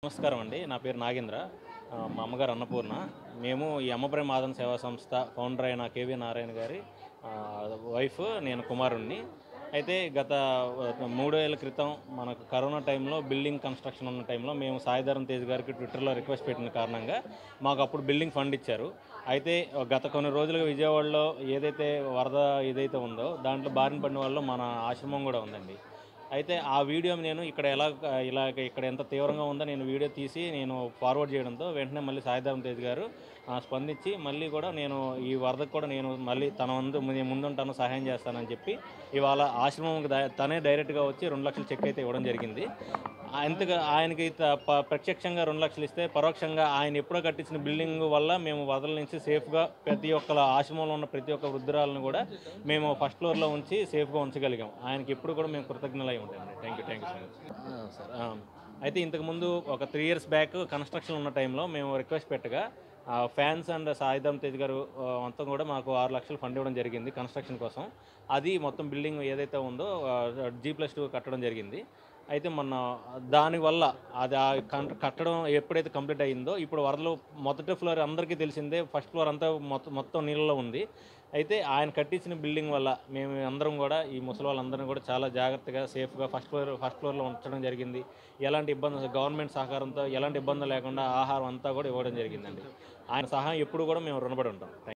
నమస్కారం అండి. నా పేరు నాగేంద్ర. మా అమ్మగారు అన్నపూర్ణ. మేము ఈ అమ్మప్రేమ ఆదరణ సేవా సంస్థ ఫౌండర్ అయిన కేవీ నారాయణ గారి వైఫ్, నేను కుమారుడిని. అయితే గత 3 ఏళ్ల క్రితం మనకు కరోనా టైంలో బిల్డింగ్ కన్‌స్ట్రక్షన్ ఉన్న టైంలో మేము సాయిధరమ్ తేజ్ గారికి ట్విట్టర్‌లో రిక్వెస్ట్ పెట్టిన కారణంగా మాకు అప్పుడు బిల్డింగ్ ఫండ్ ఇచ్చారు. అయితే గత కొన్ని రోజులుగా విజయవాడలో ఏదైతే వరద ఏదైతే ఉందో దాంట్లో బారిన పడిన వాళ్ళలో మన ఆశ్రమం కూడా ఉందండి. అయితే ఆ వీడియో నేను ఇక్కడ ఇలాగ ఇక్కడ ఎంత తీవ్రంగా ఉందో నేను వీడియో తీసి నేను ఫార్వర్డ్ చేయడంతో వెంటనే మళ్ళీ సాయిధరమ్ తేజ్ గారు స్పందించి మళ్ళీ కూడా నేను ఈ వరదకు కూడా నేను మళ్ళీ తన నేను ముందుంటాను, సహాయం చేస్తానని చెప్పి ఇవాళ ఆశ్రమంకి తనే డైరెక్ట్గా వచ్చి 2,00,000 చెక్ అయితే ఇవ్వడం జరిగింది. ఎంతగా ఆయనకి ప్రత్యక్షంగా 2,00,000 ఇస్తే పరోక్షంగా ఆయన ఎప్పుడో కట్టించిన బిల్డింగ్ వల్ల మేము వరదల నుంచి సేఫ్గా ప్రతి ఒక్కల ఆశ్రమంలో ఉన్న ప్రతి ఒక్క వృద్ధురాలను కూడా మేము ఫస్ట్ ఫ్లోర్లో ఉంచి సేఫ్గా ఉంచగలిగాం. ఆయనకి ఎప్పుడు కూడా మేము కృతజ్ఞులై ఉంటామండి. Thank you so much sir. అయితే ఇంతకుముందు ఒక 3 ఇయర్స్ బ్యాక్ కన్‌స్ట్రక్షన్ ఉన్న టైంలో మేము రిక్వెస్ట్ పెట్టగా ఫ్యాన్స్ అండ్ సాయిధరమ్ తేజ్ గారు మొత్తం కూడా మాకు 6,00,000 ఫండ్ ఇవ్వడం జరిగింది కన్‌స్ట్రక్షన్ కోసం. అది మొత్తం బిల్డింగ్ ఏదైతే ఉందో G+2 కట్టడం జరిగింది. అయితే మొన్న దానివల్ల అది కట్టడం ఎప్పుడైతే కంప్లీట్ అయిందో ఇప్పుడు వరదలు మొదటి ఫ్లోర్ అందరికీ తెలిసిందే, ఫస్ట్ ఫ్లోర్ అంతా మొత్తం నీళ్ళలో ఉంది. అయితే ఆయన కట్టించిన బిల్డింగ్ వల్ల మేము అందరం కూడా ఈ ముసలి వాళ్ళందరినీ కూడా చాలా జాగ్రత్తగా సేఫ్గా ఫస్ట్ ఫ్లోర్లో ఉంచడం జరిగింది. ఎలాంటి ఇబ్బంది గవర్నమెంట్ సహకారంతో ఎలాంటి ఇబ్బంది లేకుండా ఆహారం అంతా కూడా ఇవ్వడం జరిగిందండి. ఆయన సహాయం ఎప్పుడు కూడా మేము రుణపడి ఉంటాం.